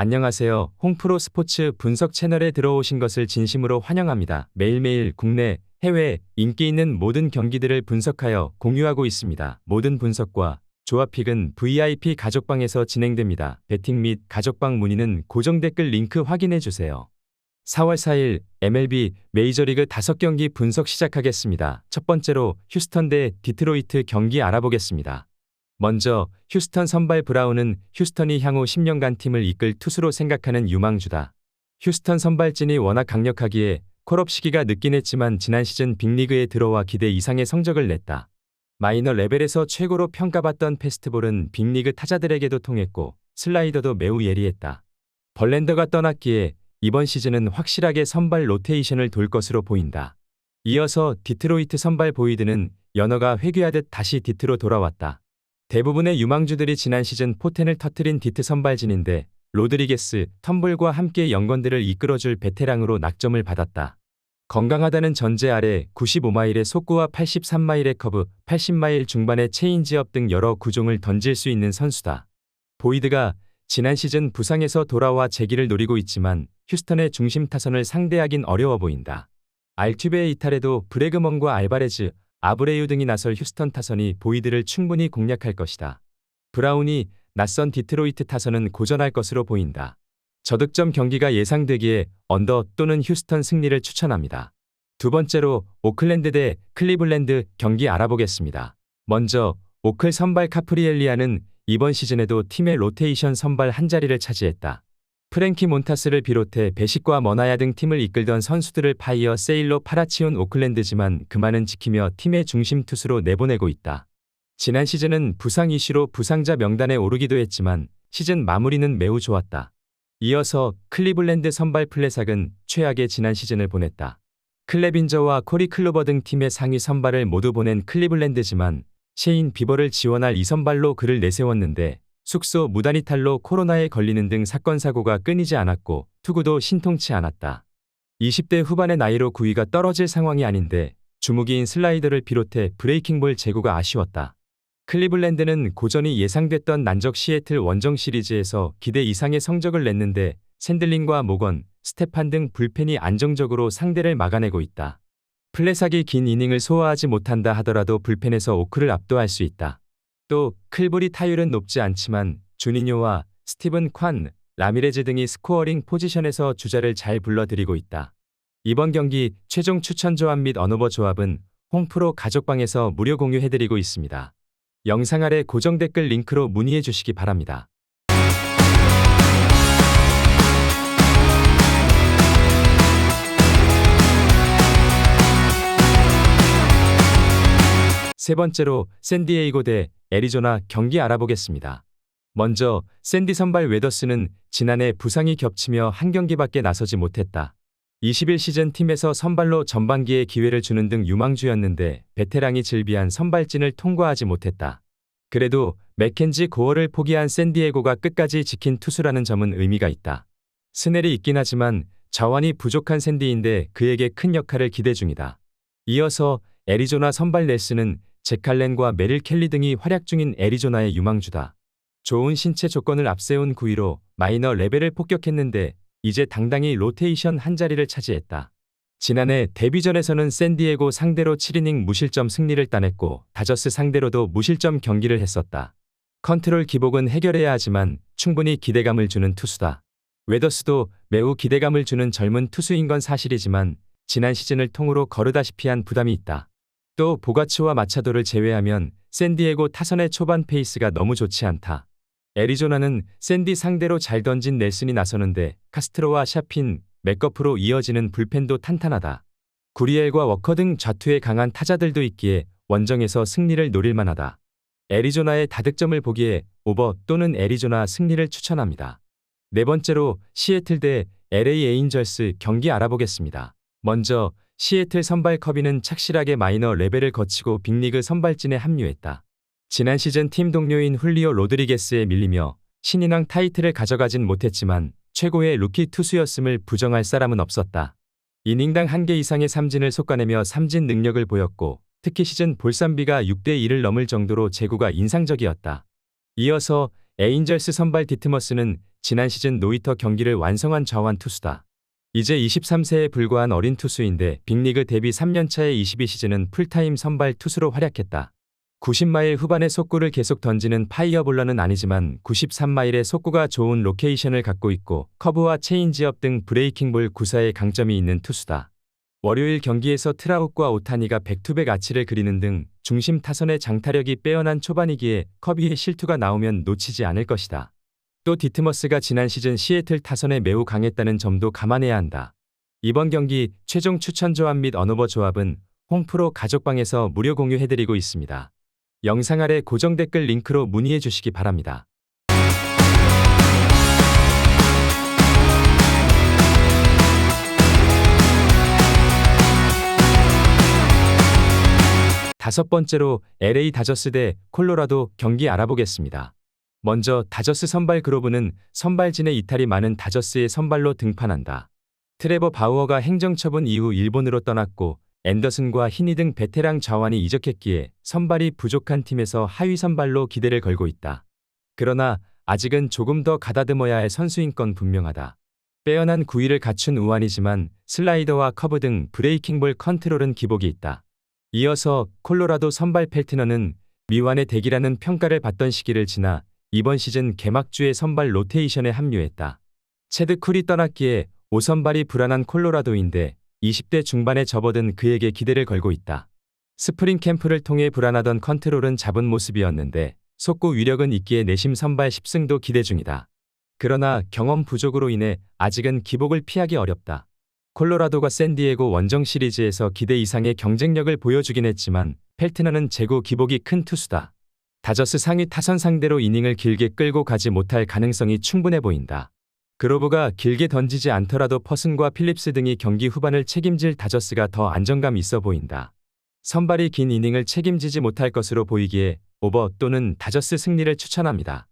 안녕하세요. 홍프로 스포츠 분석 채널에 들어오신 것을 진심으로 환영합니다. 매일매일 국내, 해외 인기 있는 모든 경기들을 분석하여 공유하고 있습니다. 모든 분석과 조합픽은 VIP 가족방에서 진행됩니다. 배팅 및 가족방 문의는 고정 댓글 링크 확인해 주세요. 4월 4일 MLB 메이저리그 5경기 분석 시작하겠습니다. 첫 번째로 휴스턴 대 디트로이트 경기 알아보겠습니다. 먼저 휴스턴 선발 브라운은 휴스턴이 향후 10년간 팀을 이끌 투수로 생각하는 유망주다. 휴스턴 선발진이 워낙 강력하기에 콜업 시기가 늦긴 했지만 지난 시즌 빅리그에 들어와 기대 이상의 성적을 냈다. 마이너 레벨에서 최고로 평가받던 패스트볼은 빅리그 타자들에게도 통했고 슬라이더도 매우 예리했다. 벌랜더가 떠났기에 이번 시즌은 확실하게 선발 로테이션을 돌 것으로 보인다. 이어서 디트로이트 선발 보이드는 연어가 회귀하듯 다시 디트로 돌아왔다. 대부분의 유망주들이 지난 시즌 포텐을 터뜨린 디트 선발진인데 로드리게스, 텀블과 함께 연건들을 이끌어줄 베테랑으로 낙점을 받았다. 건강하다는 전제 아래 95마일의 속구와 83마일의 커브, 80마일 중반의 체인지업 등 여러 구종을 던질 수 있는 선수다. 보이드가 지난 시즌 부상에서 돌아와 재기를 노리고 있지만 휴스턴의 중심 타선을 상대하긴 어려워 보인다. 알튜베의 이탈에도 브래그먼과 알바레즈, 아브레유 등이 나설 휴스턴 타선이 보이드를 충분히 공략할 것이다. 브라운이 낯선 디트로이트 타선은 고전할 것으로 보인다. 저득점 경기가 예상되기에 언더 또는 휴스턴 승리를 추천합니다. 두 번째로 오클랜드 대 클리블랜드 경기 알아보겠습니다. 먼저 오클 선발 카프리엘리아는 이번 시즌에도 팀의 로테이션 선발 한 자리를 차지했다. 프랭키 몬타스를 비롯해 베식과 머나야 등 팀을 이끌던 선수들을 파이어 세일로 팔아치운 오클랜드지만 그만은 지키며 팀의 중심 투수로 내보내고 있다. 지난 시즌은 부상 이슈로 부상자 명단에 오르기도 했지만 시즌 마무리는 매우 좋았다. 이어서 클리블랜드 선발 플레삭은 최악의 지난 시즌을 보냈다. 클레빈저와 코리 클로버 등 팀의 상위 선발을 모두 보낸 클리블랜드지만 셰인 비버를 지원할 2선발로 그를 내세웠는데 숙소 무단이탈로 코로나에 걸리는 등 사건 사고가 끊이지 않았고 투구도 신통치 않았다. 20대 후반의 나이로 구위가 떨어질 상황이 아닌데 주무기인 슬라이더를 비롯해 브레이킹볼 제구가 아쉬웠다. 클리블랜드는 고전이 예상됐던 난적 시애틀 원정 시리즈에서 기대 이상의 성적을 냈는데 샌들링과 모건, 스테판 등 불펜이 안정적으로 상대를 막아내고 있다. 플레삭이 긴 이닝을 소화하지 못한다 하더라도 불펜에서 오크를 압도할 수 있다. 또 클브리 타율은 높지 않지만 주니뇨와 스티븐 콴, 라미레즈 등이 스코어링 포지션에서 주자를 잘 불러들이고 있다. 이번 경기 최종 추천 조합 및 언오버 조합은 홍프로 가족방에서 무료 공유해드리고 있습니다. 영상 아래 고정 댓글 링크로 문의해 주시기 바랍니다. 세 번째로 샌디에이고 대 애리조나 경기 알아보겠습니다. 먼저 샌디 선발 웨더스는 지난해 부상이 겹치며 한 경기밖에 나서지 못했다. 21시즌 팀에서 선발로 전반기에 기회를 주는 등 유망주였는데 베테랑이 질비한 선발진을 통과하지 못했다. 그래도 맥켄지 고어를 포기한 샌디에고가 끝까지 지킨 투수라는 점은 의미가 있다. 스넬이 있긴 하지만 자원이 부족한 샌디인데 그에게 큰 역할을 기대 중이다. 이어서 애리조나 선발 넬슨은 잭칼렌과 메릴 켈리 등이 활약 중인 애리조나의 유망주다. 좋은 신체 조건을 앞세운 구위로 마이너 레벨을 폭격했는데 이제 당당히 로테이션 한 자리를 차지했다. 지난해 데뷔전에서는 샌디에고 상대로 7이닝 무실점 승리를 따냈고 다저스 상대로도 무실점 경기를 했었다. 컨트롤 기복은 해결해야 하지만 충분히 기대감을 주는 투수다. 웨더스도 매우 기대감을 주는 젊은 투수인 건 사실이지만 지난 시즌을 통으로 거르다시피 한 부담이 있다. 또 보가츠와 마차도를 제외하면 샌디에고 타선의 초반 페이스가 너무 좋지 않다. 애리조나는 샌디 상대로 잘 던진 넬슨이 나서는데 카스트로와 샤핀, 맥거프로 이어지는 불펜도 탄탄하다. 구리엘과 워커 등 좌투에 강한 타자들도 있기에 원정에서 승리를 노릴 만하다. 애리조나의 다득점을 보기에 오버 또는 애리조나 승리를 추천합니다. 네 번째로 시애틀 대 LA 에인절스 경기 알아보겠습니다. 먼저 시애틀 선발 커비는 착실하게 마이너 레벨을 거치고 빅리그 선발진에 합류했다. 지난 시즌 팀 동료인 훌리오 로드리게스에 밀리며 신인왕 타이틀을 가져가진 못했지만 최고의 루키 투수였음을 부정할 사람은 없었다. 이닝당 1개 이상의 삼진을 솎아내며 삼진 능력을 보였고 특히 시즌 볼쌈비가 6대 1을 넘을 정도로 제구가 인상적이었다. 이어서 에인절스 선발 디트머스는 지난 시즌 노히터 경기를 완성한 좌완 투수다. 이제 23세에 불과한 어린 투수인데 빅리그 데뷔 3년차의 22시즌은 풀타임 선발 투수로 활약했다. 90마일 후반의 속구를 계속 던지는 파이어볼러는 아니지만 93마일의 속구가 좋은 로케이션을 갖고 있고 커브와 체인지업 등 브레이킹볼 구사에 강점이 있는 투수다. 월요일 경기에서 트라웃과 오타니가 백투백 아치를 그리는 등 중심 타선의 장타력이 빼어난 초반이기에 커비의 실투가 나오면 놓치지 않을 것이다. 또 디트머스가 지난 시즌 시애틀 타선에 매우 강했다는 점도 감안해야 한다. 이번 경기 최종 추천 조합 및 언오버 조합은 홈프로 가족방에서 무료 공유해드리고 있습니다. 영상 아래 고정 댓글 링크로 문의해 주시기 바랍니다. 다섯 번째로 LA 다저스 대 콜로라도 경기 알아보겠습니다. 먼저 다저스 선발 그로브는 선발진의 이탈이 많은 다저스의 선발로 등판한다. 트레버 바우어가 행정처분 이후 일본으로 떠났고 앤더슨과 히니 등 베테랑 좌완이 이적했기에 선발이 부족한 팀에서 하위 선발로 기대를 걸고 있다. 그러나 아직은 조금 더 가다듬어야 할 선수인 건 분명하다. 빼어난 구위를 갖춘 우완이지만 슬라이더와 커브 등 브레이킹볼 컨트롤은 기복이 있다. 이어서 콜로라도 선발 펠트너는 미완의 대기라는 평가를 받던 시기를 지나 이번 시즌 개막주에 선발 로테이션에 합류했다. 체드 쿨이 떠났기에 5선발이 불안한 콜로라도인데 20대 중반에 접어든 그에게 기대를 걸고 있다. 스프링 캠프를 통해 불안하던 컨트롤은 잡은 모습이었는데 속구 위력은 있기에 내심 선발 10승도 기대 중이다. 그러나 경험 부족으로 인해 아직은 기복을 피하기 어렵다. 콜로라도가 샌디에고 원정 시리즈에서 기대 이상의 경쟁력을 보여주긴 했지만 펠트너는 재고 기복이 큰 투수다. 다저스 상위 타선 상대로 이닝을 길게 끌고 가지 못할 가능성이 충분해 보인다. 그로브가 길게 던지지 않더라도 퍼슨과 필립스 등이 경기 후반을 책임질 다저스가 더 안정감 있어 보인다. 선발이 긴 이닝을 책임지지 못할 것으로 보이기에 오버 또는 다저스 승리를 추천합니다.